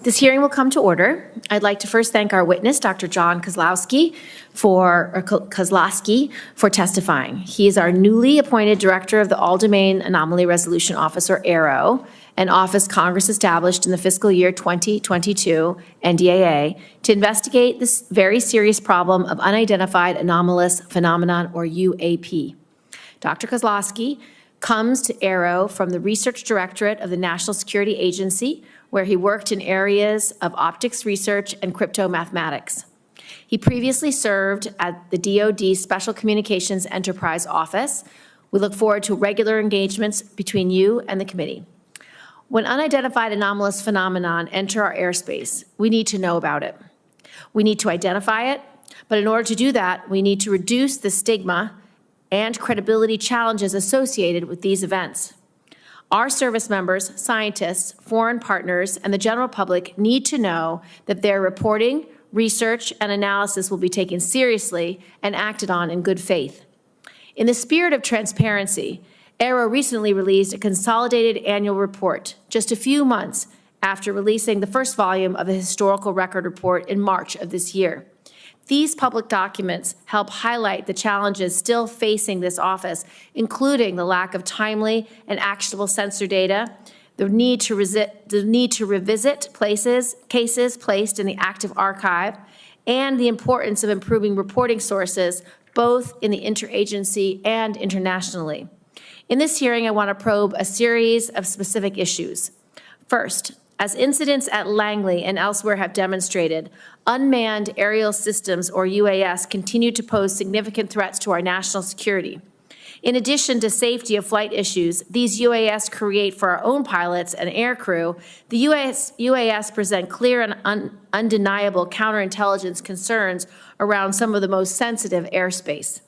This hearing will come to order. I'd like to first thank our witness, Dr. Jon Kosloski, for testifying. He is our newly appointed Director of the All-Domain Anomaly Resolution Office, or AARO, an office Congress established in the fiscal year 2022 NDAA to investigate this very serious problem of unidentified anomalous phenomenon, or UAP. Dr. Kosloski comes to AARO from the Research Directorate of the National Security Agency, where he worked in areas of optics research and crypto mathematics. He previously served at the DoD Special Communications Enterprise Office. We look forward to regular engagements between you and the committee. When unidentified anomalous phenomenon enter our airspace, we need to know about it. We need to identify it, but in order to do that, we need to reduce the stigma and credibility challenges associated with these events. Our service members, scientists, foreign partners, and the general public need to know that their reporting, research, and analysis will be taken seriously and acted on in good faith. In the spirit of transparency, AARO recently released a consolidated annual report just a few months after releasing the first volume of the historical record report in March of this year. These public documents help highlight the challenges still facing this office, including the lack of timely and actionable sensor data, the need to revisit cases placed in the active archive, and the importance of improving reporting sources, both in the interagency and internationally. In this hearing, I want to probe a series of specific issues. First, as incidents at Langley and elsewhere have demonstrated, unmanned aerial systems, or UAS, continue to pose significant threats to our national security. In addition to safety of flight issues these UAS create for our own pilots and aircrew, the UAS present clear and undeniable counterintelligence concerns around some of the most sensitive airspace.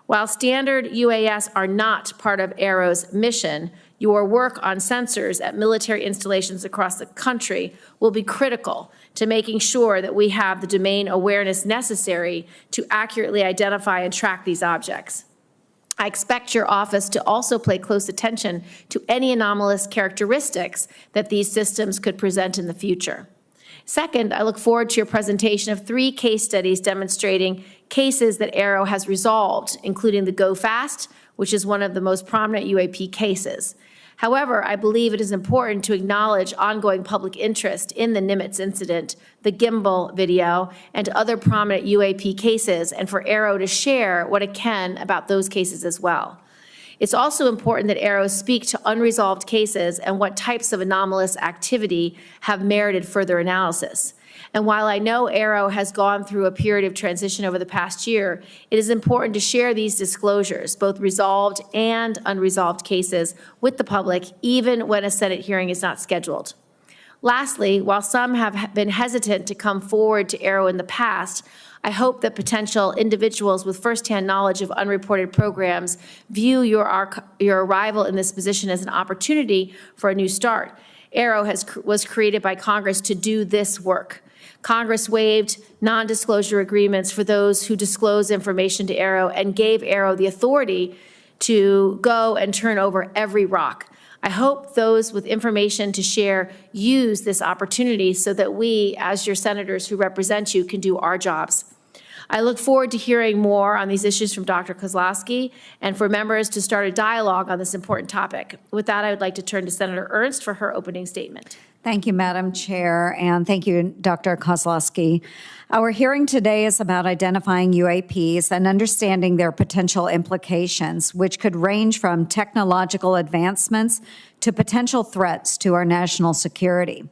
While standard UAS are not part of AARO's mission, your work on sensors at military installations across the country will be critical to making sure that we have the domain awareness necessary to accurately identify and track these objects. I expect your office to also pay close attention to any anomalous characteristics that these systems could present in the future. Second, I look forward to your presentation of 3 case studies demonstrating cases that AARO has resolved, including the Go Fast, which is one of the most prominent UAP cases. However, I believe it is important to acknowledge ongoing public interest in the Nimitz incident, the gimbal video, and other prominent UAP cases, and for AARO to share what it can about those cases as well. It's also important that AARO speak to unresolved cases and what types of anomalous activity have merited further analysis. And while I know AARO has gone through a period of transition over the past year, it is important to share these disclosures, both resolved and unresolved cases, with the public, even when a Senate hearing is not scheduled. Lastly, while some have been hesitant to come forward to AARO in the past, I hope that potential individuals with firsthand knowledge of unreported programs view your arrival in this position as an opportunity for a new start. AARO was created by Congress to do this work. Congress waived non-disclosure agreements for those who disclose information to AARO and gave AARO the authority to go and turn over every rock. I hope those with information to share use this opportunity so that we, as your senators who represent you, can do our jobs. I look forward to hearing more on these issues from Dr. Kosloski and for members to start a dialogue on this important topic. With that, I would like to turn to Senator Ernst for her opening statement. Thank you, Madam Chair, and thank you, Dr. Kosloski. Our hearing today is about identifying UAPs and understanding their potential implications, which could range from technological advancements to potential threats to our national security.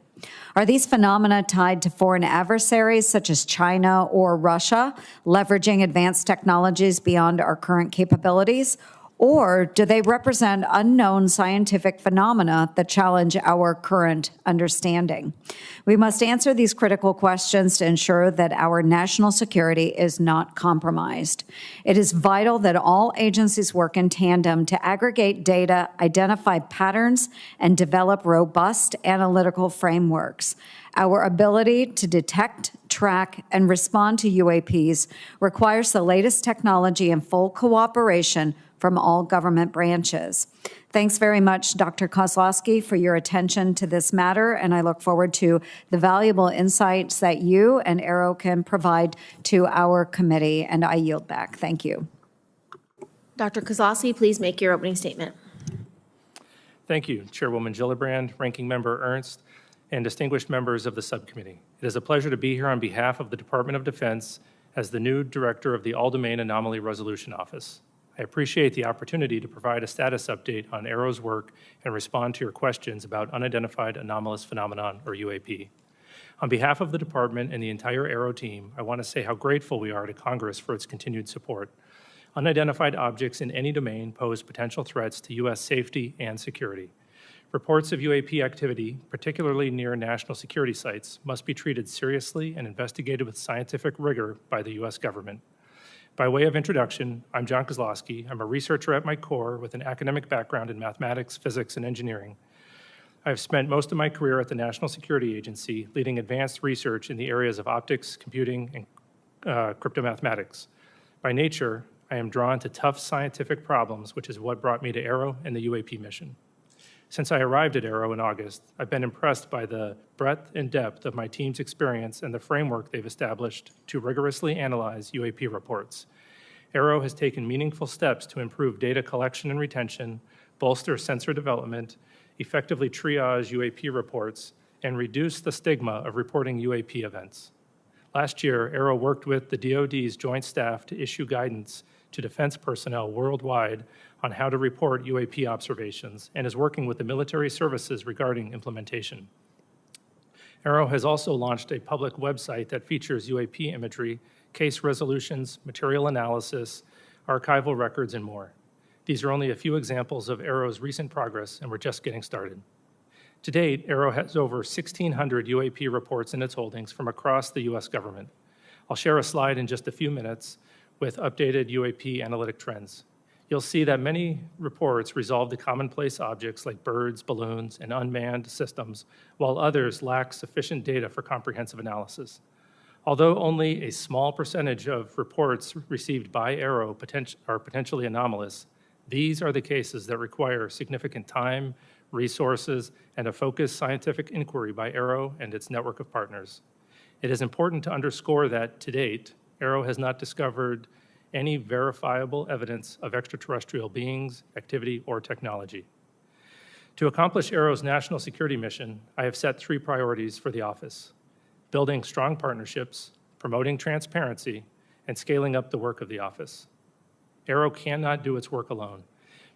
Are these phenomena tied to foreign adversaries such as China or Russia, leveraging advanced technologies beyond our current capabilities? Or do they represent unknown scientific phenomena that challenge our current understanding? We must answer these critical questions to ensure that our national security is not compromised. It is vital that all agencies work in tandem to aggregate data, identify patterns, and develop robust analytical frameworks. Our ability to detect, track, and respond to UAPs requires the latest technology and full cooperation from all government branches. Thanks very much, Dr. Kosloski, for your attention to this matter, and I look forward to the valuable insights that you and AARO can provide to our committee, and I yield back. Thank you. Dr. Kosloski, please make your opening statement. Thank you, Chairwoman Gillibrand, Ranking Member Ernst, and distinguished members of the subcommittee. It is a pleasure to be here on behalf of the Department of Defense as the new director of the All-Domain Anomaly Resolution Office. I appreciate the opportunity to provide a status update on AARO's work and respond to your questions about Unidentified Anomalous Phenomenon, or UAP. On behalf of the department and the entire AARO team, I want to say how grateful we are to Congress for its continued support. Unidentified objects in any domain pose potential threats to U.S. safety and security. Reports of UAP activity, particularly near national security sites, must be treated seriously and investigated with scientific rigor by the U.S. government. By way of introduction, I'm Jon Kosloski. I'm a researcher at my core with an academic background in mathematics, physics, and engineering. I've spent most of my career at the National Security Agency, leading advanced research in the areas of optics, computing, and cryptomathematics. By nature, I am drawn to tough scientific problems, which is what brought me to AARO and the UAP mission. Since I arrived at AARO in August, I've been impressed by the breadth and depth of my team's experience and the framework they've established to rigorously analyze UAP reports. AARO has taken meaningful steps to improve data collection and retention, bolster sensor development, effectively triage UAP reports, and reduce the stigma of reporting UAP events. Last year, AARO worked with the DoD's Joint Staff to issue guidance to defense personnel worldwide on how to report UAP observations and is working with the military services regarding implementation. AARO has also launched a public website that features UAP imagery, case resolutions, material analysis, archival records, and more. These are only a few examples of AARO's recent progress, and we're just getting started. To date, AARO has over 1,600 UAP reports in its holdings from across the U.S. government. I'll share a slide in just a few minutes with updated UAP analytic trends. You'll see that many reports resolve the commonplace objects like birds, balloons, and unmanned systems, while others lack sufficient data for comprehensive analysis. Although only a small percentage of reports received by AARO are potentially anomalous, these are the cases that require significant time, resources, and a focused scientific inquiry by AARO and its network of partners. It is important to underscore that, to date, AARO has not discovered any verifiable evidence of extraterrestrial beings, activity, or technology. To accomplish AARO's national security mission, I have set 3 priorities for the office: building strong partnerships, promoting transparency, and scaling up the work of the office. AARO cannot do its work alone.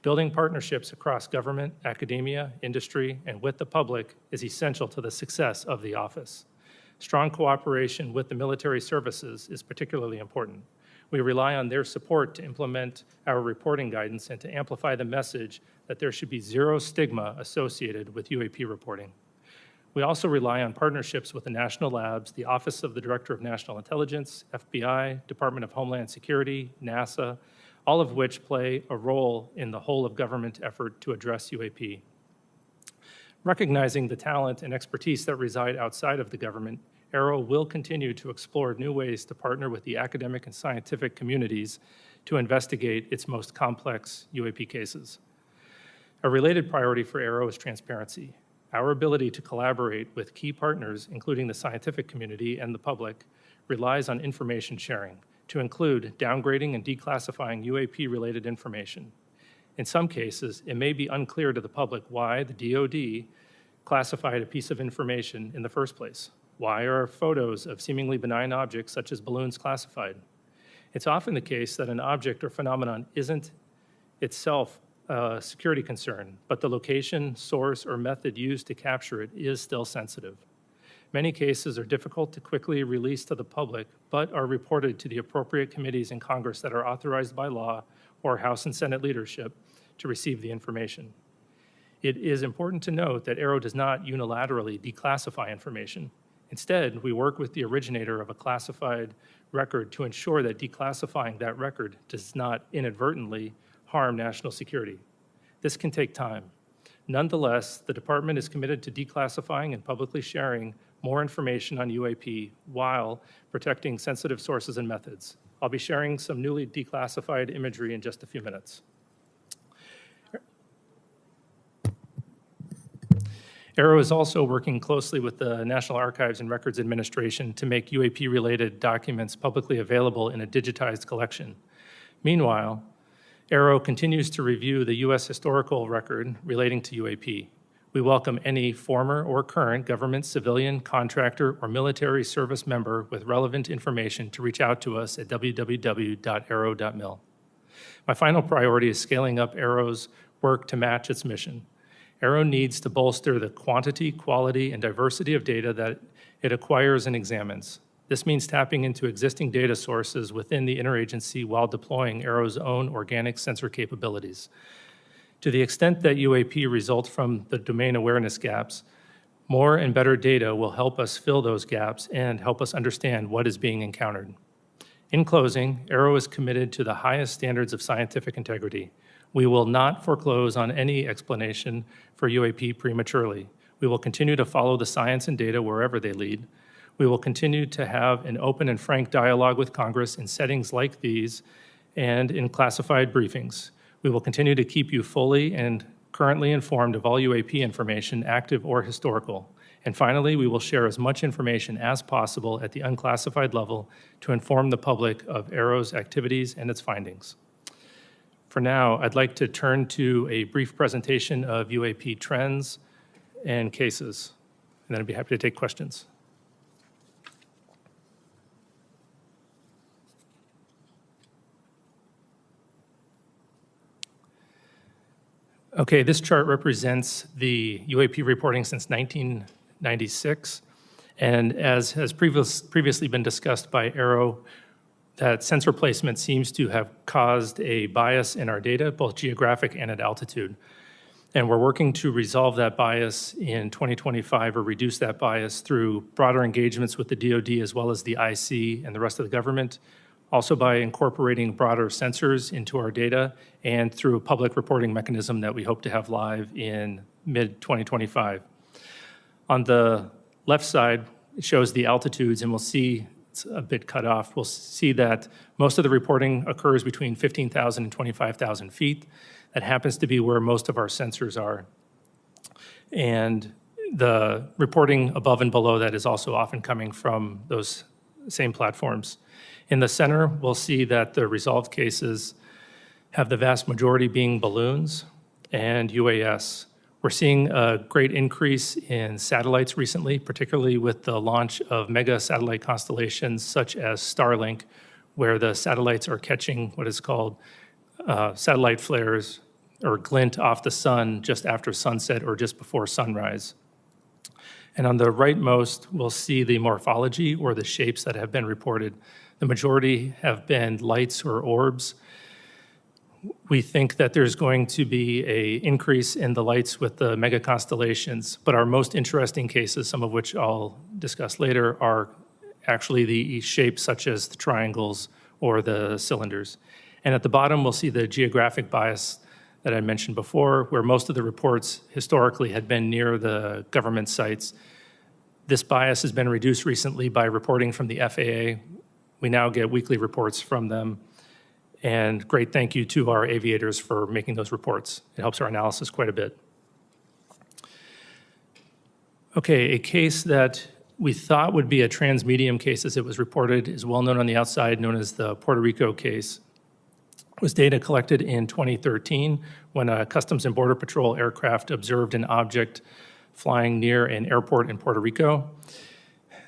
Building partnerships across government, academia, industry, and with the public is essential to the success of the office. Strong cooperation with the military services is particularly important. We rely on their support to implement our reporting guidance and to amplify the message that there should be zero stigma associated with UAP reporting. We also rely on partnerships with the national labs, the Office of the Director of National Intelligence, FBI, Department of Homeland Security, NASA, all of which play a role in the whole of government effort to address UAP. Recognizing the talent and expertise that reside outside of the government, AARO will continue to explore new ways to partner with the academic and scientific communities to investigate its most complex UAP cases. A related priority for AARO is transparency. Our ability to collaborate with key partners, including the scientific community and the public, relies on information sharing, to include downgrading and declassifying UAP-related information. In some cases, it may be unclear to the public why the DoD classified a piece of information in the first place. Why are photos of seemingly benign objects such as balloons classified? It's often the case that an object or phenomenon isn't itself a security concern, but the location, source, or method used to capture it is still sensitive. Many cases are difficult to quickly release to the public, but are reported to the appropriate committees in Congress that are authorized by law or House and Senate leadership to receive the information. It is important to note that AARO does not unilaterally declassify information. Instead, we work with the originator of a classified record to ensure that declassifying that record does not inadvertently harm national security. This can take time. Nonetheless, the department is committed to declassifying and publicly sharing more information on UAP while protecting sensitive sources and methods. I'll be sharing some newly declassified imagery in just a few minutes. AARO is also working closely with the National Archives and Records Administration to make UAP-related documents publicly available in a digitized collection. Meanwhile, AARO continues to review the U.S. historical record relating to UAP. We welcome any former or current government, civilian, contractor, or military service member with relevant information to reach out to us at www.aaro.mil. My final priority is scaling up AARO's work to match its mission. AARO needs to bolster the quantity, quality, and diversity of data that it acquires and examines. This means tapping into existing data sources within the interagency while deploying AARO's own organic sensor capabilities. To the extent that UAP results from the domain awareness gaps, more and better data will help us fill those gaps and help us understand what is being encountered. In closing, AARO is committed to the highest standards of scientific integrity. We will not foreclose on any explanation for UAP prematurely. We will continue to follow the science and data wherever they lead. We will continue to have an open and frank dialogue with Congress in settings like these and in classified briefings. We will continue to keep you fully and currently informed of all UAP information, active or historical. And finally, we will share as much information as possible at the unclassified level to inform the public of AARO's activities and its findings. For now, I'd like to turn to a brief presentation of UAP trends and cases, and then I'd be happy to take questions. Okay, this chart represents the UAP reporting since 1996, and as has previously been discussed by AARO, that sensor placement seems to have caused a bias in our data, both geographic and at altitude. And we're working to resolve that bias in 2025 or reduce that bias through broader engagements with the DoD as well as the IC and the rest of the government, also by incorporating broader sensors into our data and through a public reporting mechanism that we hope to have live in mid-2025. On the left side, it shows the altitudes, and we'll see it's a bit cut off. We'll see that most of the reporting occurs between 15,000 and 25,000 feet. That happens to be where most of our sensors are. And the reporting above and below that is also often coming from those same platforms. In the center, we'll see that the resolved cases have the vast majority being balloons and UAS. We're seeing a great increase in satellites recently, particularly with the launch of mega satellite constellations such as Starlink, where the satellites are catching what is called satellite flares or glint off the sun just after sunset or just before sunrise. And on the rightmost, we'll see the morphology or the shapes that have been reported. The majority have been lights or orbs. We think that there's going to be an increase in the lights with the mega constellations, but our most interesting cases, some of which I'll discuss later, are actually the shapes such as the triangles or the cylinders. And at the bottom, we'll see the geographic bias that I mentioned before, where most of the reports historically had been near the government sites. This bias has been reduced recently by reporting from the FAA. We now get weekly reports from them. And great thank you to our aviators for making those reports. It helps our analysis quite a bit. Okay, a case that we thought would be a transmedium case as it was reported is well known on the outside, known as the Puerto Rico case. It was data collected in 2013 when a Customs and Border Patrol aircraft observed an object flying near an airport in Puerto Rico.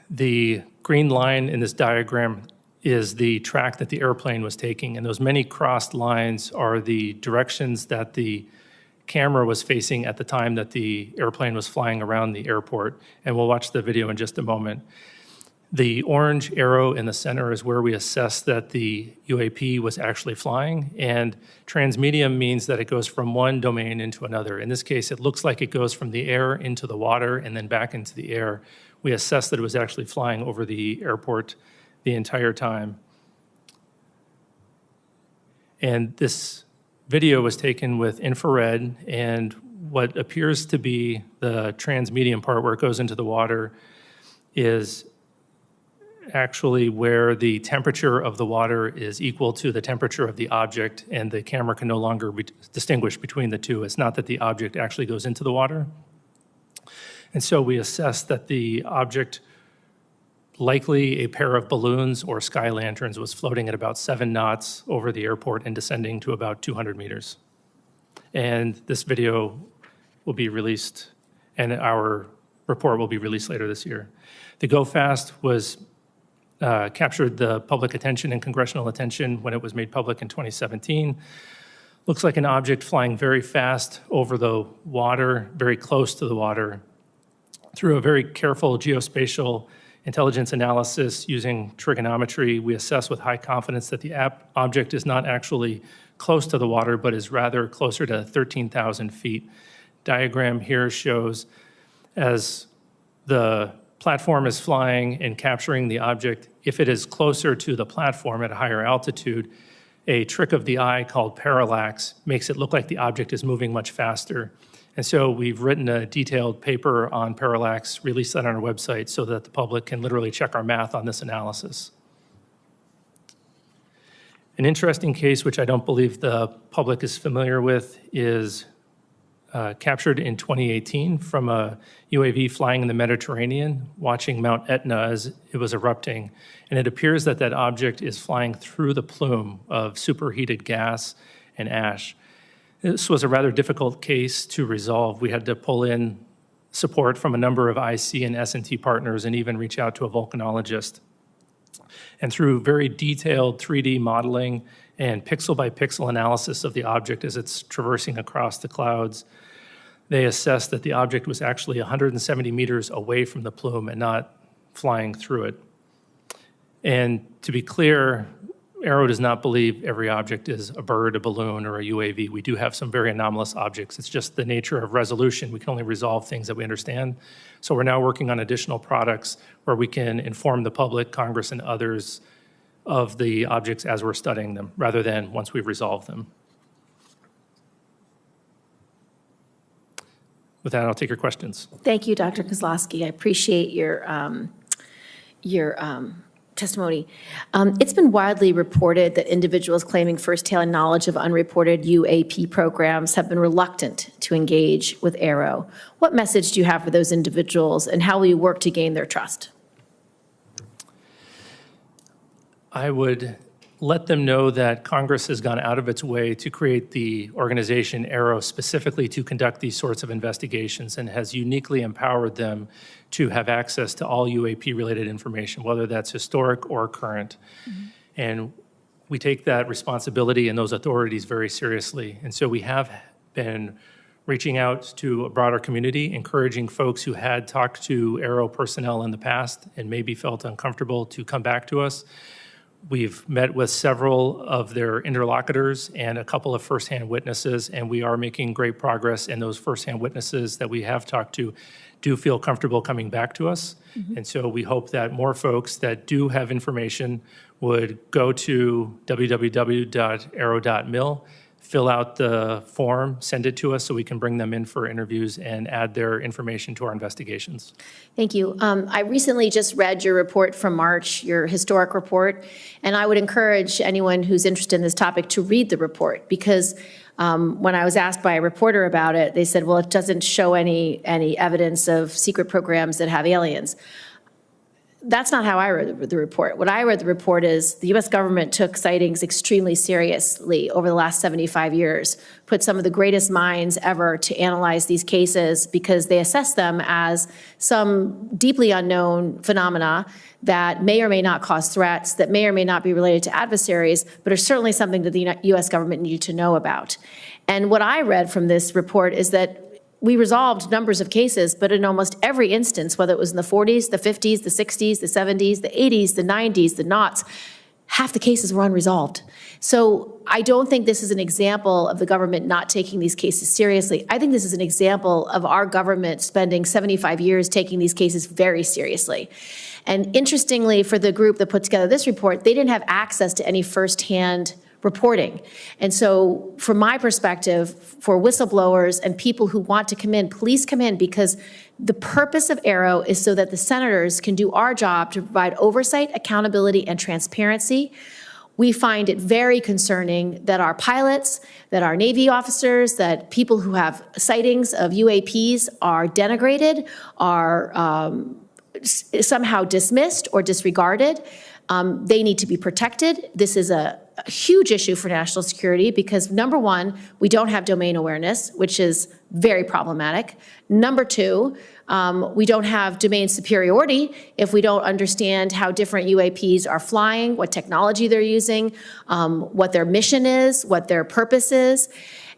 The green line in this diagram is the track that the airplane was taking, and those many crossed lines are the directions that the camera was facing at the time that the airplane was flying around the airport, and we'll watch the video in just a moment. The orange arrow in the center is where we assess that the UAP was actually flying, and transmedium means that it goes from one domain into another. In this case, it looks like it goes from the air into the water and then back into the air. We assess that it was actually flying over the airport the entire time. And this video was taken with infrared, and what appears to be the transmedium part where it goes into the water is actually where the temperature of the water is equal to the temperature of the object, and the camera can no longer distinguish between the two. It's not that the object actually goes into the water. And so we assessed that the object, likely a pair of balloons or sky lanterns, was floating at about 7 knots over the airport and descending to about 200 meters. And this video will be released, and our report will be released later this year. The Go Fast was captured the public attention and congressional attention when it was made public in 2017. Looks like an object flying very fast over the water, very close to the water. Through a very careful geospatial intelligence analysis using trigonometry, we assess with high confidence that the object is not actually close to the water, but is rather closer to 13,000 feet. Diagram here shows as the platform is flying and capturing the object, if it is closer to the platform at a higher altitude, a trick of the eye called parallax makes it look like the object is moving much faster. And so we've written a detailed paper on parallax, released that on our website so that the public can literally check our math on this analysis. An interesting case, which I don't believe the public is familiar with, is captured in 2018 from a UAV flying in the Mediterranean, watching Mount Etna as it was erupting. And it appears that that object is flying through the plume of superheated gas and ash. This was a rather difficult case to resolve. We had to pull in support from a number of IC and S&T partners and even reach out to a volcanologist. And through very detailed 3D modeling and pixel-by-pixel analysis of the object as it's traversing across the clouds, they assessed that the object was actually 170 meters away from the plume and not flying through it. And to be clear, AARO does not believe every object is a bird, a balloon, or a UAV. We do have some very anomalous objects. It's just the nature of resolution. We can only resolve things that we understand. So we're now working on additional products where we can inform the public, Congress, and others of the objects as we're studying them, rather than once we've resolved them. With that, I'll take your questions. Thank you, Dr. Kosloski. I appreciate your testimony. It's been widely reported that individuals claiming firsthand knowledge of unreported UAP programs have been reluctant to engage with AARO. What message do you have for those individuals, and how will you work to gain their trust? I would let them know that Congress has gone out of its way to create the organization AARO specifically to conduct these sorts of investigations, and has uniquely empowered them to have access to all UAP-related information, whether that's historic or current. Mm-hmm. And we take that responsibility and those authorities very seriously. And so we have been reaching out to a broader community, encouraging folks who had talked to AARO personnel in the past and maybe felt uncomfortable to come back to us. We've met with several of their interlocutors and a couple of firsthand witnesses, and we are making great progress, and those firsthand witnesses that we have talked to do feel comfortable coming back to us. Mm-hmm. And so we hope that more folks that do have information would go to www.aaro.mil, fill out the form, send it to us so we can bring them in for interviews and add their information to our investigations. Thank you. I recently just read your report from March, your historic report, and I would encourage anyone who's interested in this topic to read the report, because when I was asked by a reporter about it, they said, well, it doesn't show any evidence of secret programs that have aliens. That's not how I read the report. What I read the report is the U.S. government took sightings extremely seriously over the last 75 years, put some of the greatest minds ever to analyze these cases because they assess them as some deeply unknown phenomena that may or may not cause threats, that may or may not be related to adversaries, but are certainly something that the U.S. government needed to know about. And what I read from this report is that we resolved numbers of cases, but in almost every instance, whether it was in the 40s, the 50s, the 60s, the 70s, the 80s, the 90s, the noughts, half the cases were unresolved. So I don't think this is an example of the government not taking these cases seriously. I think this is an example of our government spending 75 years taking these cases very seriously. And interestingly, for the group that put together this report, they didn't have access to any firsthand reporting. And so from my perspective, for whistleblowers and people who want to come in, please come in, because the purpose of AARO is so that the senators can do our job to provide oversight, accountability, and transparency, We find it very concerning that our pilots, that our Navy officers, that people who have sightings of UAPs are denigrated, are somehow dismissed or disregarded. They need to be protected. This is a huge issue for national security because, number one, we don't have domain awareness, which is very problematic. Number two, we don't have domain superiority if we don't understand how different UAPs are flying, what technology they're using, what their mission is, what their purpose is.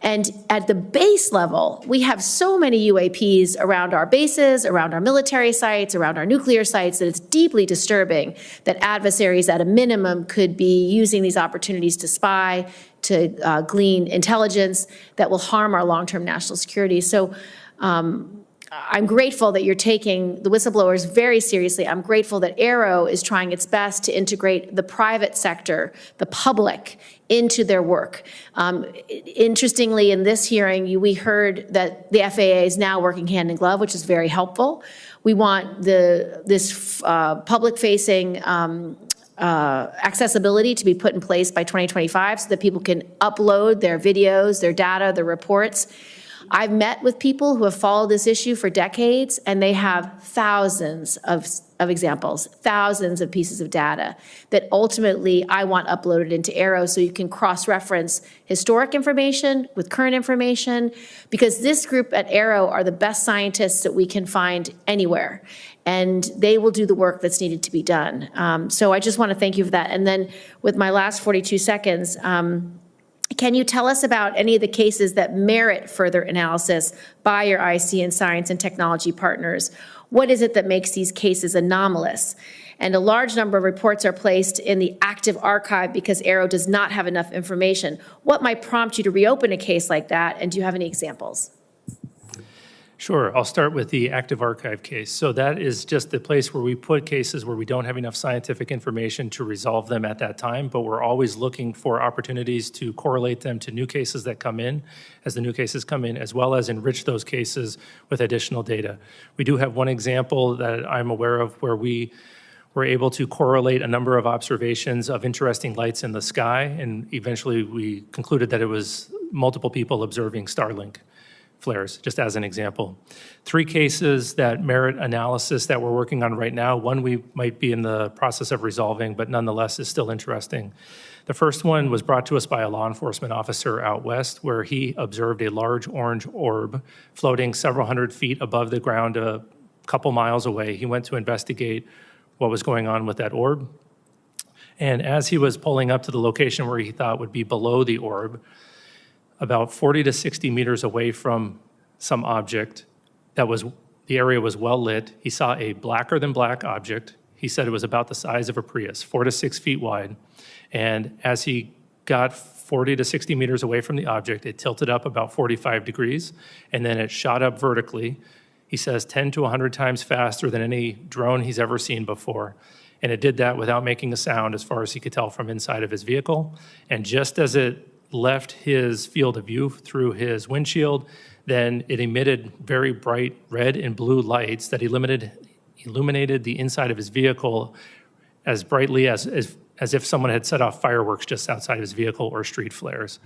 And at the base level, we have so many UAPs around our bases, around our military sites, around our nuclear sites, that it's deeply disturbing that adversaries at a minimum could be using these opportunities to spy, to glean intelligence that will harm our long-term national security. So I'm grateful that you're taking the whistleblowers very seriously. I'm grateful that AARO is trying its best to integrate the private sector, the public, into their work. Interestingly, in this hearing, we heard that the FAA is now working hand in glove, which is very helpful. We want this public-facing accessibility to be put in place by 2025 so that people can upload their videos, their data, their reports. I've met with people who have followed this issue for decades, and they have thousands of examples, thousands of pieces of data that ultimately I want uploaded into AARO so you can cross-reference historic information with current information, because this group at AARO are the best scientists that we can find anywhere, and they will do the work that's needed to be done. So I just want to thank you for that. And then with my last 42 seconds, can you tell us about any of the cases that merit further analysis by your IC and science and technology partners? What is it that makes these cases anomalous? And a large number of reports are placed in the active archive because AARO does not have enough information. What might prompt you to reopen a case like that, and do you have any examples? Sure. I'll start with the active archive case. So that is just the place where we put cases where we don't have enough scientific information to resolve them at that time, but we're always looking for opportunities to correlate them to new cases that come in as the new cases come in, as well as enrich those cases with additional data. We do have one example that I'm aware of where we were able to correlate a number of observations of interesting lights in the sky, and eventually we concluded that it was multiple people observing Starlink flares, just as an example. 3 cases that merit analysis that we're working on right now. One we might be in the process of resolving, but nonetheless is still interesting. The first one was brought to us by a law enforcement officer out west, where he observed a large orange orb floating several hundred feet above the ground a couple miles away. He went to investigate what was going on with that orb. And as he was pulling up to the location where he thought would be below the orb, about 40 to 60 meters away from some object the area was well lit, he saw a blacker than black object. He said it was about the size of a Prius, 4 to 6 feet wide. And as he got 40 to 60 meters away from the object, it tilted up about 45 degrees, and then it shot up vertically. He says 10 to 100 times faster than any drone he's ever seen before. And it did that without making a sound, as far as he could tell from inside of his vehicle. And just as it left his field of view through his windshield, then it emitted very bright red and blue lights that illuminated the inside of his vehicle as brightly as if someone had set off fireworks just outside of his vehicle or street flares.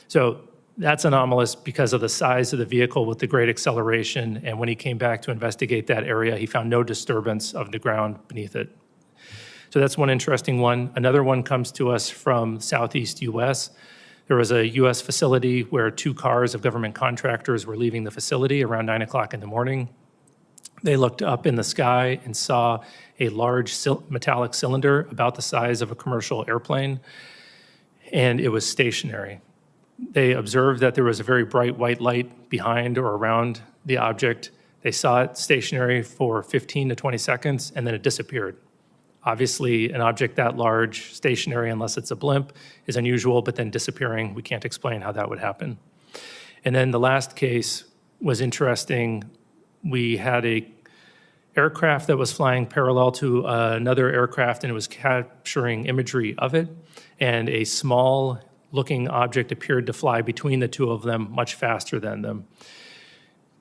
So that's anomalous because of the size of the vehicle with the great acceleration, and when he came back to investigate that area, he found no disturbance of the ground beneath it. So that's one interesting one. Another one comes to us from Southeast US. There was a U.S. facility where 2 cars of government contractors were leaving the facility around 9 o'clock in the morning. They looked up in the sky and saw a large metallic cylinder about the size of a commercial airplane, and it was stationary. They observed that there was a very bright white light behind or around the object. They saw it stationary for 15 to 20 seconds, and then it disappeared. Obviously, an object that large, stationary, unless it's a blimp, is unusual, but then disappearing, we can't explain how that would happen. And then the last case was interesting. We had a aircraft that was flying parallel to another aircraft, and it was capturing imagery of it, and a small-looking object appeared to fly between the 2 of them much faster than them.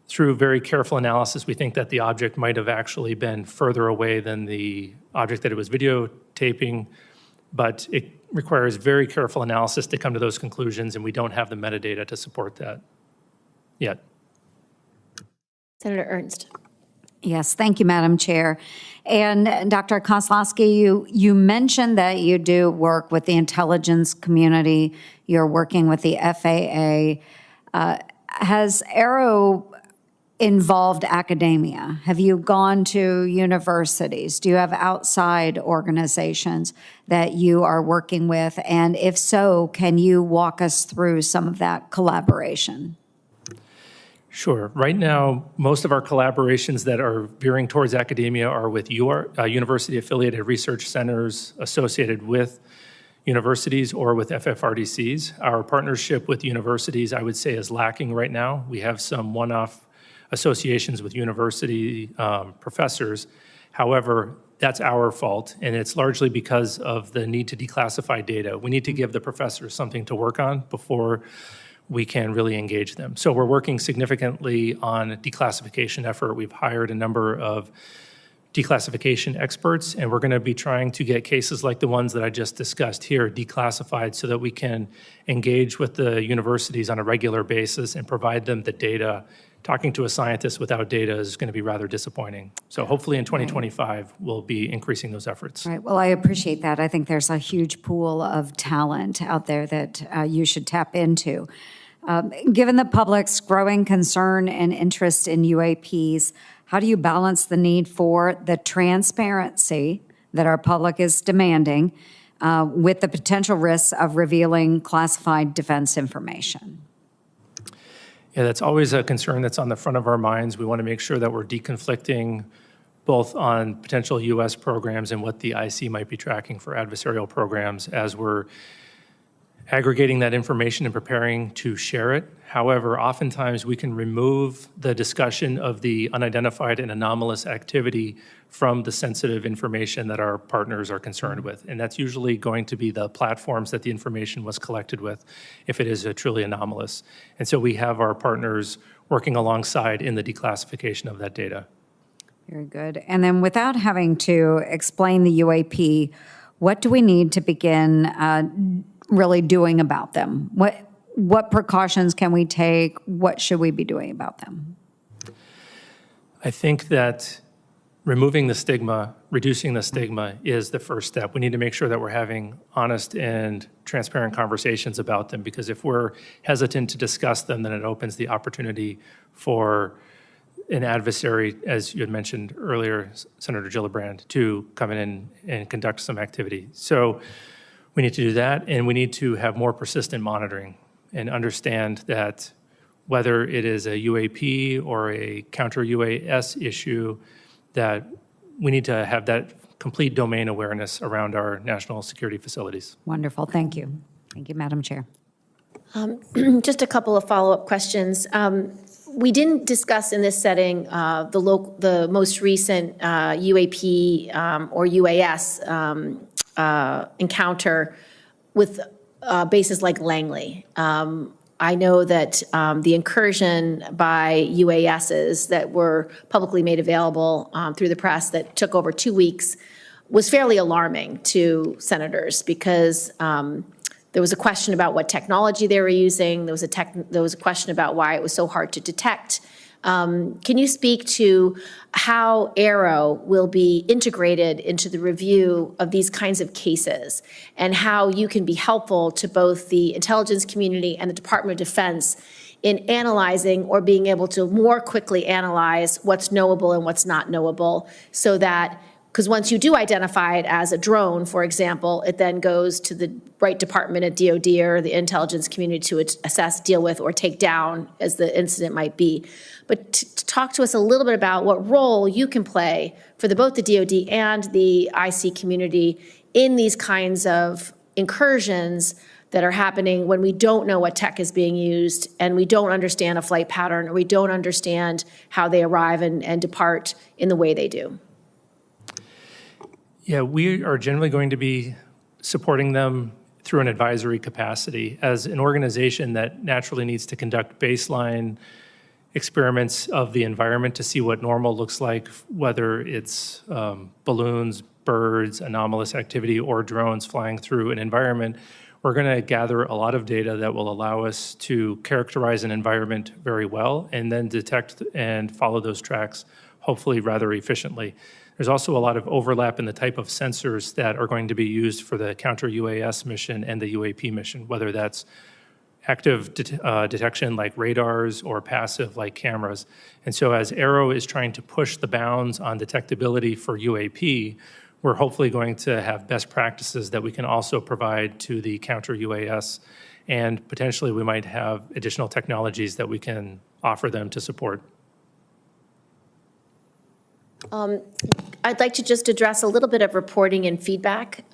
Through very careful analysis, we think that the object might have actually been further away than the object that it was videotaping. but it requires very careful analysis to come to those conclusions, and we don't have the metadata to support that yet. Senator Ernst. Yes, thank you, Madam Chair. And Dr. Kosloski, you mentioned that you do work with the intelligence community. You're working with the FAA. Has AARO involved academia? Have you gone to universities? Do you have outside organizations that you are working with? And if so, can you walk us through some of that collaboration? Sure. Right now, most of our collaborations that are veering towards academia are with university-affiliated research centers associated with universities or with FFRDCs. Our partnership with universities, I would say, is lacking right now. We have some one-off associations with university professors. However, that's our fault, and it's largely because of the need to declassify data. We need to give the professors something to work on before we can really engage them. So we're working significantly on a declassification effort. We've hired a number of declassification experts, and we're going to be trying to get cases like the ones that I just discussed here declassified so that we can engage with the universities on a regular basis and provide them the data. Talking to a scientist without data is going to be rather disappointing. So hopefully in 2025, we'll be increasing those efforts. Right. Well, I appreciate that. I think there's a huge pool of talent out there that you should tap into. Given the public's growing concern and interest in UAPs, how do you balance the need for the transparency that our public is demanding with the potential risks of revealing classified defense information? Yeah, that's always a concern that's on the front of our minds. We want to make sure that we're deconflicting both on potential U.S. programs and what the IC might be tracking for adversarial programs as we're aggregating that information and preparing to share it. However, oftentimes we can remove the discussion of the unidentified and anomalous activity from the sensitive information that our partners are concerned with. And that's usually going to be the platforms that the information was collected with if it is truly anomalous. And so we have our partners working alongside in the declassification of that data. Very good. And then without having to explain the UAP, what do we need to begin really doing about them? What precautions can we take? What should we be doing about them? I think that removing the stigma, reducing the stigma is the first step. We need to make sure that we're having honest and transparent conversations about them, because if we're hesitant to discuss them, then it opens the opportunity for an adversary, as you had mentioned earlier, Senator Gillibrand, to come in and conduct some activity. So we need to do that, and we need to have more persistent monitoring and understand that whether it is a UAP or a counter-UAS issue, that we need to have that complete domain awareness around our national security facilities. Wonderful. Thank you. Thank you, Madam Chair. Just a couple of follow-up questions. We didn't discuss in this setting the most recent UAP or UAS encounter with bases like Langley. I know that the incursion by UASs that were publicly made available through the press that took over 2 weeks was fairly alarming to senators because there was a question about what technology they were using. There was a question about why it was so hard to detect. Can you speak to how AARO will be integrated into the review of these kinds of cases and how you can be helpful to both the intelligence community and the Department of Defense in analyzing or being able to more quickly analyze what's knowable and what's not knowable, so that, because once you do identify it as a drone, for example, it then goes to the right department at DOD or the intelligence community to assess, deal with, or take down as the incident might be. But to talk to us a little bit about what role you can play for both the DOD and the IC community in these kinds of incursions that are happening when we don't know what tech is being used and we don't understand a flight pattern or we don't understand how they arrive and depart in the way they do. Yeah, we are generally going to be supporting them through an advisory capacity as an organization that naturally needs to conduct baseline experiments of the environment to see what normal looks like, whether it's balloons, birds, anomalous activity, or drones flying through an environment, we're going to gather a lot of data that will allow us to characterize an environment very well and then detect and follow those tracks, hopefully rather efficiently. There's also a lot of overlap in the type of sensors that are going to be used for the counter-UAS mission and the UAP mission, whether that's active detection like radars or passive like cameras. And so as AARO is trying to push the bounds on detectability for UAP, we're hopefully going to have best practices that we can also provide to the counter-UAS, and potentially we might have additional technologies that we can offer them to support. I'd like to just address a little bit of reporting and feedback.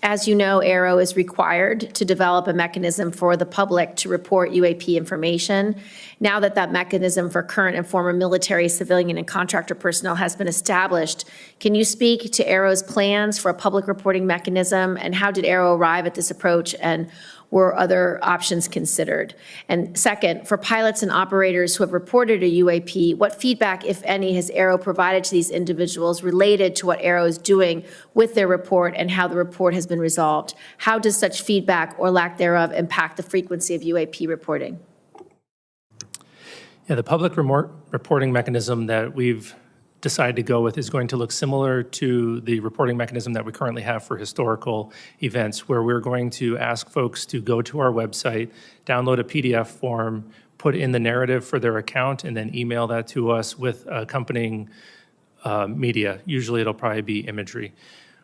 As you know, AARO is required to develop a mechanism for the public to report UAP information. Now that that mechanism for current and former military, civilian, and contractor personnel has been established, can you speak to AARO's plans for a public reporting mechanism, and how did AARO arrive at this approach, and were other options considered? And second, for pilots and operators who have reported a UAP, what feedback, if any, has AARO provided to these individuals related to what AARO is doing with their report and how the report has been resolved? How does such feedback or lack thereof impact the frequency of UAP reporting? Yeah, the public reporting mechanism that we've decide to go with is going to look similar to the reporting mechanism that we currently have for historical events, where we're going to ask folks to go to our website, download a PDF form, put in the narrative for their account, and then email that to us with accompanying media. Usually it'll probably be imagery.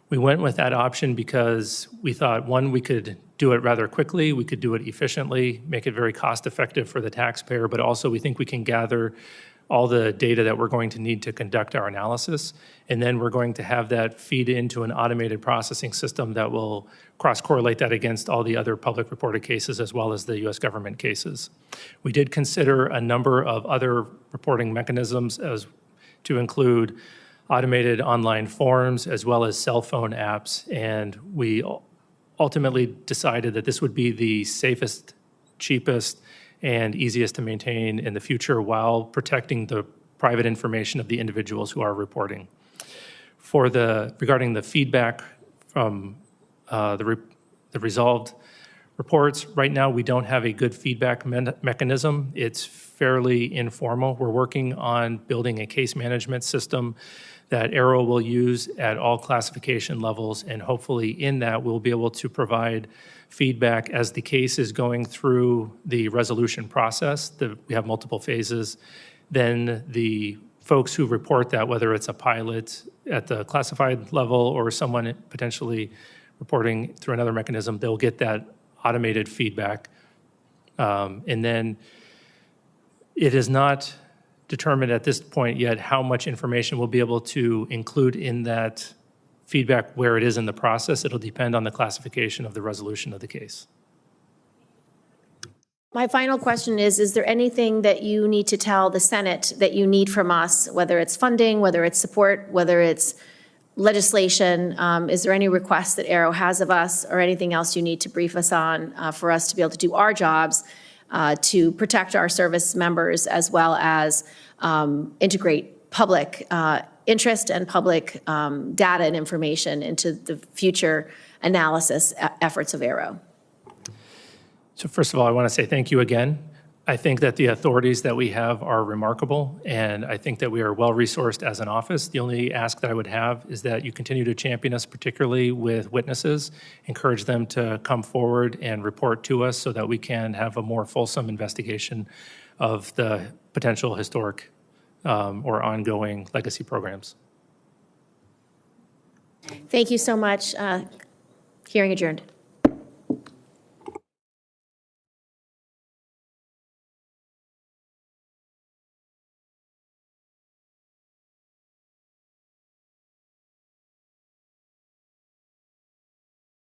We went with that option because we thought, one, we could do it rather quickly, we could do it efficiently, make it very cost-effective for the taxpayer, but also we think we can gather all the data that we're going to need to conduct our analysis, and then we're going to have that feed into an automated processing system that will cross-correlate that against all the other public reported cases as well as the U.S. government cases. We did consider a number of other reporting mechanisms as to include automated online forms as well as cell phone apps, and we ultimately decided that this would be the safest, cheapest, and easiest to maintain in the future while protecting the private information of the individuals who are reporting. Regarding the feedback from the resolved reports, right now we don't have a good feedback mechanism. It's fairly informal. We're working on building a case management system that AARO will use at all classification levels, and hopefully in that we'll be able to provide feedback as the case is going through the resolution process. We have multiple phases. Then the folks who report that, whether it's a pilot at the classified level or someone potentially reporting through another mechanism, they'll get that automated feedback. And then it is not determined at this point yet how much information we'll be able to include in that feedback where it is in the process. It'll depend on the classification of the resolution of the case. My final question is there anything that you need to tell the Senate that you need from us, whether it's funding, whether it's support, whether it's legislation? Is there any requests that AARO has of us or anything else you need to brief us on for us to be able to do our jobs to protect our service members as well as integrate public interest and public data and information into the future analysis efforts of AARO? So first of all, I want to say thank you again. I think that the authorities that we have are remarkable, and I think that we are well-resourced as an office. The only ask that I would have is that you continue to champion us, particularly with witnesses, encourage them to come forward and report to us so that we can have a more fulsome investigation of the potential historic or ongoing legacy programs. Thank you so much. Hearing adjourned.